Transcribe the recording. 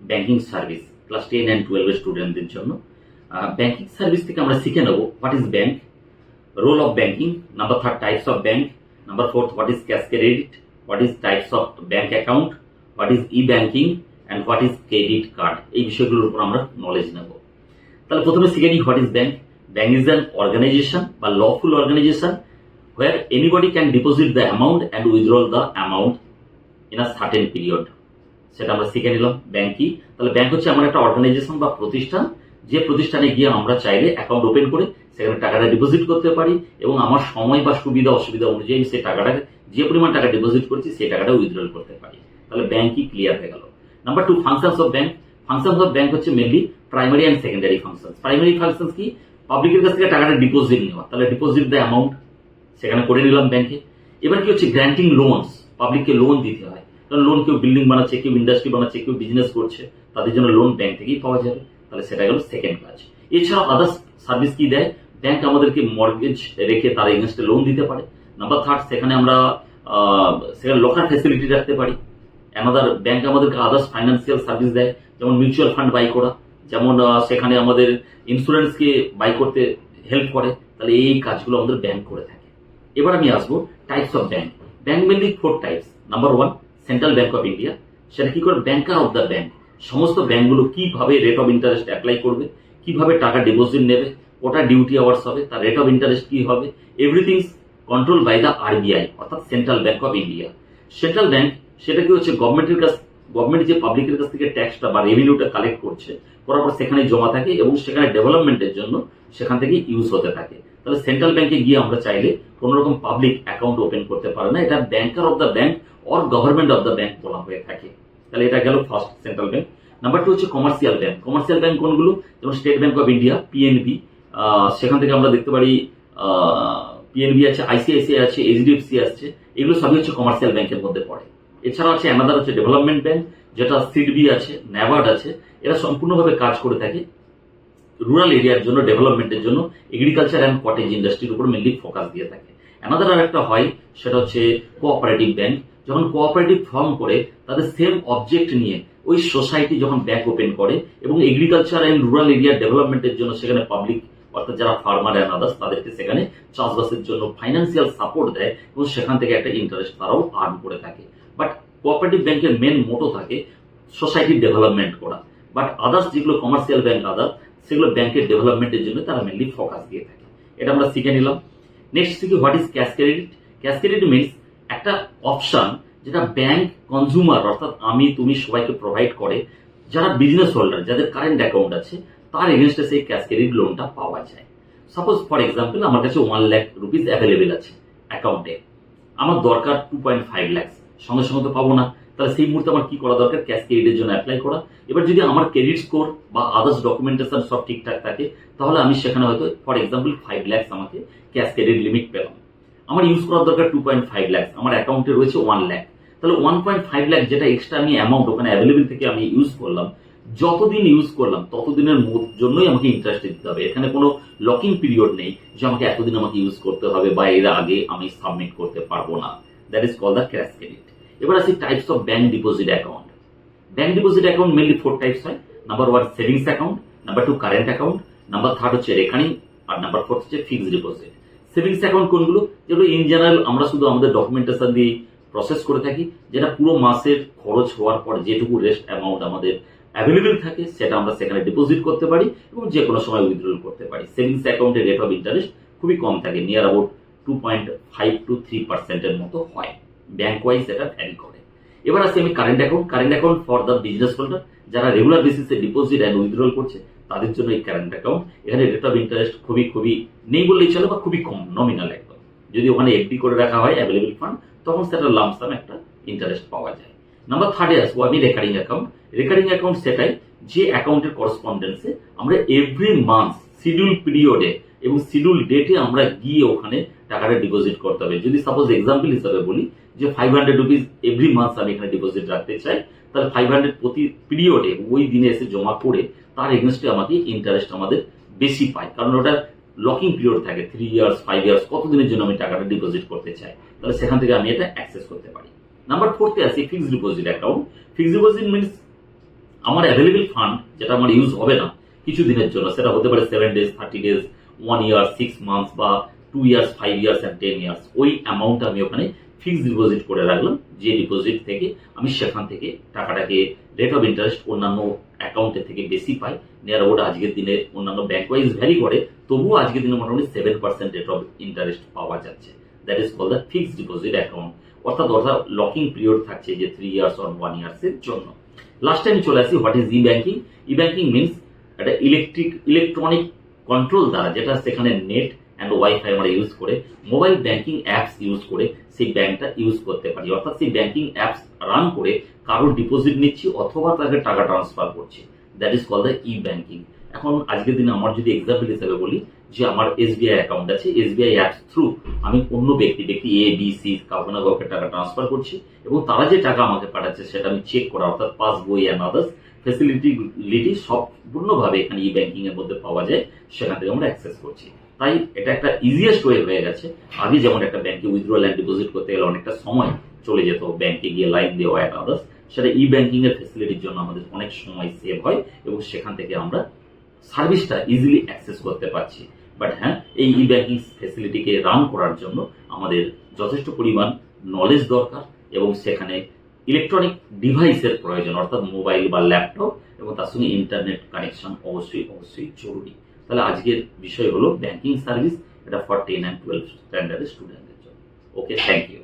Banking service class 10 and 12 স্টুডেন্টদের জন্য। Banking service থেকে আমরা শিখে নেব what is bank, role of banking, number 3 types of bank, number 4 what is cash credit, what is types of bank account, what is e banking and what is credit card. এই বিষয়গুলোর উপর আমরা knowledge নেব। তাহলে প্রথমে শিখে নিই what is bank. Bank is an organization বা lawful organization where anybody can deposit the amount and withdraw the amount in a certain period। সেটা আমরা শিখে নিলাম ব্যাংক কি। তাহলে ব্যাংক হচ্ছে এমন একটা অর্গানাইজেশন বা প্রতিষ্ঠান, যে প্রতিষ্ঠানে গিয়ে আমরা চাইলে অ্যাকাউন্ট ওপেন করে সেখানে টাকাটা ডিপোজিট করতে পারি এবং আমার সময় বা সুবিধা অসুবিধা অনুযায়ী আমি সেই টাকাটাকে, যে পরিমাণ টাকা ডিপোজিট করছি সেই টাকাটা উইথড্রল করতে পারি। তাহলে ব্যাংক কি ক্লিয়ার হয়ে গেল। Number 2 functions of bank. Functions of bank হচ্ছে mainly primary and secondary functions. Primary functions কি? পাবলিকের কাছ থেকে টাকাটা ডিপোজিট নেওয়া, তাহলে ডিপোজিট দ্য অ্যামাউন্ট সেখানে করে নিলাম ব্যাংকে। এবার কি হচ্ছে? গ্র্যান্টিং লোনস, পাবলিককে লোন দিতে হয়, কারণ লোন কেউ বিল্ডিং বানাচ্ছে, কেউ ইন্ডাস্ট্রি বানাচ্ছে, কেউ বিজনেস করছে, তাদের জন্য লোন ব্যাংক থেকেই পাওয়া যাবে। তাহলে সেটা গেল সেকেন্ড কাজ। এছাড়াও আদার্স সার্ভিস কি দেয়? ব্যাংক আমাদেরকে মর্গেজ রেখে তার এগেনস্টে লোন দিতে পারে। নাম্বার 3 সেখানে আমরা সেখানে লকার ফ্যাসিলিটি রাখতে পারি। অ্যানাদার ব্যাংক আমাদেরকে আদার্স ফাইন্যান্সিয়াল সার্ভিস দেয়, যেমন মিউচুয়াল ফান্ড বাই করা, যেমন সেখানে আমাদের ইন্স্যুরেন্সকে বাই করতে হেল্প করে। তাহলে এই কাজগুলো আমাদের ব্যাংক করে থাকে। এবার আমি আসবো types of bank. Bank mainly 4 types. Number 1 central bank of India. সেটা কি করে? ব্যাংকার অফ দ্য ব্যাংক। সমস্ত ব্যাংকগুলো কিভাবে রেট অফ ইন্টারেস্ট অ্যাপ্লাই করবে, কিভাবে টাকা ডিপোজিট নেবে, ওটা ডিউটি আওয়ার্স হবে, তার রেট অফ ইন্টারেস্ট কি হবে, everything control by the RBI অর্থাৎ central bank of India. Central bank সেটা কি হচ্ছে? গভর্নমেন্ট যে পাবলিকের কাছ থেকে ট্যাক্সটা বা রেভিনিউটা কালেক্ট করছে, করার পর সেখানে জমা থাকে এবং সেখানে ডেভেলপমেন্টের জন্য সেখান থেকে ইউজ হতে থাকে। তাহলে সেন্ট্রাল ব্যাংকে গিয়ে আমরা চাইলে কোন রকম পাবলিক অ্যাকাউন্ট ওপেন করতে পারে না। এটা banker of the bank or government of the bank বলা হয়ে থাকে। তাহলে এটা গেল ফার্স্ট সেন্ট্রাল ব্যাংক। নাম্বার 2 হচ্ছে কমার্শিয়াল ব্যাংক। কমার্শিয়াল ব্যাংক কোনগুলো? যেমন state bank of India, PNB, সেখান থেকে আমরা দেখতে পারি পিএনবি আছে, আইসিআইসিআই আছে, এইচডিএফসি আছে, এগুলো সবই হচ্ছে কমার্শিয়াল ব্যাংকের মধ্যে পড়ে। এছাড়া আছে অ্যানাদার হচ্ছে ডেভেলপমেন্ট ব্যাংক, যেটা সিডবি আছে, ন্যাবার্ড আছে। এরা সম্পূর্ণভাবে কাজ করে থাকে রুরাল এরিয়ার জন্য, ডেভেলপমেন্টের জন্য, এগ্রিকালচার অ্যান্ড কটেজ ইন্ডাস্ট্রির উপর মেনলি ফোকাস দিয়ে থাকে। অ্যানাদার আরেকটা হয়, সেটা হচ্ছে কোঅপারেটিভ ব্যাংক। যখন কোঅপারেটিভ ফর্ম করে তাদের সেম অবজেক্ট নিয়ে ওই সোসাইটি যখন ব্যাংক ওপেন করে এবং এগ্রিকালচার অ্যান্ড রুরাল এরিয়ার ডেভেলপমেন্টের জন্য সেখানে পাবলিক অর্থাৎ যারা ফার্মার অ্যান্ড আদার্স তাদেরকে সেখানে চাষবাসের জন্য ফাইন্যান্সিয়াল সাপোর্ট দেয় এবং সেখান থেকে একটা ইন্টারেস্ট তারাও আর্ন করে থাকে। বাট কোঅপারেটিভ ব্যাংকের মেন মোটো থাকে সোসাইটির ডেভেলপমেন্ট করা। বাট আদার্স যেগুলো কমার্শিয়াল ব্যাংক আদার্স, সেগুলো ব্যাংকের ডেভেলপমেন্টের জন্য তারা মেনলি ফোকাস দিয়ে থাকে। এটা আমরা শিখে নিলাম। নেক্সট শিখি what is cash credit. Cash credit means একটা অপশন যেটা ব্যাংক কনজিউমার অর্থাৎ আমি তুমি সবাইকে প্রোভাইড করে, যারা বিজনেস হোল্ডার, যাদের কারেন্ট অ্যাকাউন্ট আছে, তার এগেনস্টে সেই ক্যাশ ক্রেডিট লোনটা পাওয়া যায়। সাপোজ ফর এক্সাম্পল আমার কাছে 1 লাখ রুপিস অ্যাভেলেবেল আছে অ্যাকাউন্টে, আমার দরকার 2.5 লাখ, সঙ্গে সঙ্গে তো পাবো না। তাহলে সেই মুহূর্তে আমার কি করা দরকার? ক্যাশ ক্রেডিটের জন্য অ্যাপ্লাই করা। এবার যদি আমার ক্রেডিট স্কোর বা আদার্স ডকুমেন্টেশন সব ঠিকঠাক থাকে, তাহলে আমি সেখানে হয়তো ফর এক্সাম্পল 5 লাখ আমাকে ক্যাশ ক্রেডিট লিমিট পেলাম। আমার ইউজ করার দরকার 2.5 লাখ, আমার অ্যাকাউন্টে রয়েছে 1 লাখ। তাহলে 1.5 লাখ যেটা এক্সট্রা আমি অ্যামাউন্ট ওখানে অ্যাভেলেবেল থেকে আমি ইউজ করলাম, যতদিন ইউজ করলাম ততদিনের জন্যই আমাকে ইন্টারেস্ট দিতে হবে। এখানে কোনো লকিং পিরিয়ড নেই যে আমাকে এতদিন আমাকে ইউজ করতে হবে বা এর আগে আমি সাবমিট করতে পারবো না। That is called the cash credit. এবার আসি types of bank deposit account. Bank deposit account mainly 4 types হয়। Number 1 savings account, number 2 current account, number 3 হচ্ছে রেকারিং, আর নাম্বার 4 হচ্ছে ফিক্সড ডিপোজিট। সেভিংস অ্যাকাউন্ট কোনগুলো? যেগুলো ইন জেনারেল আমরা শুধু আমাদের ডকুমেন্টেশন দিয়ে প্রসেস করে থাকি, যেটা পুরো মাসের খরচ হওয়ার পর যেটুকু রেস্ট অ্যামাউন্ট আমাদের অ্যাভেলেবেল থাকে সেটা আমরা সেখানে ডিপোজিট করতে পারি এবং যে কোনো সময় উইথড্রল করতে পারি। সেভিংস অ্যাকাউন্টের রেট অফ ইন্টারেস্ট খুবই কম থাকে, নিয়ার অ্যাবাউট 2.5 to 3% মতো হয়। ব্যাংক ওয়াইজ এটা ভ্যারি করে। এবার আসি আমি current account. Current account for the business holder, যারা রেগুলার বেসিসে ডিপোজিট অ্যান্ড উইথড্রল করছে তাদের জন্য এই কারেন্ট অ্যাকাউন্ট। এখানে রেট অফ ইন্টারেস্ট খুবই নেই বললেই চলে বা খুবই কম, নমিনাল একদম। যদি ওখানে এফডি করে রাখা হয় অ্যাভেলেবেল ফান্ড, তখন সেটা লামসাম একটা ইন্টারেস্ট পাওয়া যায়। নাম্বার 3 আসবো আমি রেকারিং অ্যাকাউন্ট। রেকারিং অ্যাকাউন্ট সেটাই যে অ্যাকাউন্টের করসপন্ডেন্সে আমরা এভরি মান্থ শিডিউল পিরিয়ডে এবং শিডিউল ডেটে আমরা গিয়ে ওখানে টাকাটা ডিপোজিট করতে হবে। যদি সাপোজ এক্সাম্পল হিসাবে বলি যে 500 রুপিস এভরি মান্থ আমি এখানে ডিপোজিট রাখতে চাই, তাহলে 500 প্রতি পিরিয়ডে ওই দিনে এসে জমা করে তার এগেনস্টে আমাকে ইন্টারেস্ট আমাদের বেশি পায়, কারণ ওটা লকিং পিরিয়ড থাকে 3 ইয়ার্স 5 ইয়ার্স, কতদিনের জন্য আমি টাকাটা ডিপোজিট করতে চাই, তাহলে সেখান থেকে আমি এটা অ্যাক্সেস করতে পারি। নাম্বার 4 আসি fixed deposit account. Fixed deposit means আমার অ্যাভেলেবল ফান্ড যেটা আমার ইউজ হবে না কিছু দিনের জন্য, সেটা হতে পারে 7 days, 30 days, 1 year, 6 months বা 2 years, 5 years and 10 years, ওই অ্যামাউন্ট আমি ওখানে ফিক্সড ডিপোজিট করে রাখলাম। যে ডিপোজিট থেকে আমি সেখান থেকে টাকাটাকে রেট অফ ইন্টারেস্ট অন্যান্য অ্যাকাউন্টের থেকে বেশি পাই। নিয়ার অ্যাবাউট আজকের দিনে অন্যান্য ব্যাংক ওয়াইজ ভ্যারি করে, তবুও আজকের দিনে মোটামুটি 7% রেট অফ ইন্টারেস্ট পাওয়া যাচ্ছে। That is call the fixed deposit account. অর্থাৎ লকিং পিরিয়ড থাকছে যে 3 years or 1 year এর জন্য। লাস্ট টাইম চলে আসি what is e banking. E banking means একটা ইলেকট্রনিক কন্ট্রোল দ্বারা, যেটা সেখানে নেট অ্যান্ড ওয়াইফাই আমরা ইউজ করে মোবাইল ব্যাংকিং অ্যাপস ইউজ করে সেই ব্যাংকটা ইউজ করতে পারি। অর্থাৎ সেই ব্যাংকিং অ্যাপস রান করে কারোর ডিপোজিট নিচ্ছি অথবা তাকে টাকা ট্রান্সফার করছি। That is call the E banking. এখন আজকের দিনে আমার যদি এক্সাম্পল হিসেবে বলি যে আমার এসবিআই অ্যাকাউন্ট আছে, এসবিআই অ্যাপস থ্রু আমি অন্য ব্যক্তি এ বি সি কাউকে না কাউকে টাকা ট্রান্সফার করছি এবং তারা যে টাকা আমাকে পাঠাচ্ছে সেটা আমি চেক করা, অর্থাৎ পাসবই অ্যান্ড আদার্স ফেসিলিটি সম্পূর্ণভাবে এখানে ই ব্যাংকিং এর মধ্যে পাওয়া যায়, সেখান থেকে আমরা অ্যাক্সেস করছি। তাই এটা একটা ইজিয়েস্ট ওয়ে হয়ে গেছে। আগে যেমন একটা ব্যাংকে উইথড্রয়াল অ্যান্ড ডিপোজিট করতে গেলে অনেকটা সময় চলে যেত, ব্যাংকে গিয়ে লাইন দেওয়া অ্যান্ড আদার্স, সেটা ই ব্যাংকিং এর ফেসিলিটির জন্য আমাদের অনেক সময় সেভ হয় এবং সেখান থেকে আমরা সার্ভিসটা ইজিলি অ্যাক্সেস করতে পারছি। বাট হ্যাঁ, এই ই ব্যাংকিং ফেসিলিটিকে রান করার জন্য আমাদের যথেষ্ট পরিমাণ নলেজ দরকার এবং সেখানে ইলেকট্রনিক ডিভাইসের প্রয়োজন, অর্থাৎ মোবাইল বা ল্যাপটপ এবং তার সঙ্গে ইন্টারনেট কানেকশন অবশ্যই জরুরি। তাহলে আজকের বিষয় হলো ব্যাংকিং সার্ভিস, এটা ফর 10 and 12 স্ট্যান্ডার্ডের স্টুডেন্টদের জন্য। ওকে, থ্যাংক ইউ।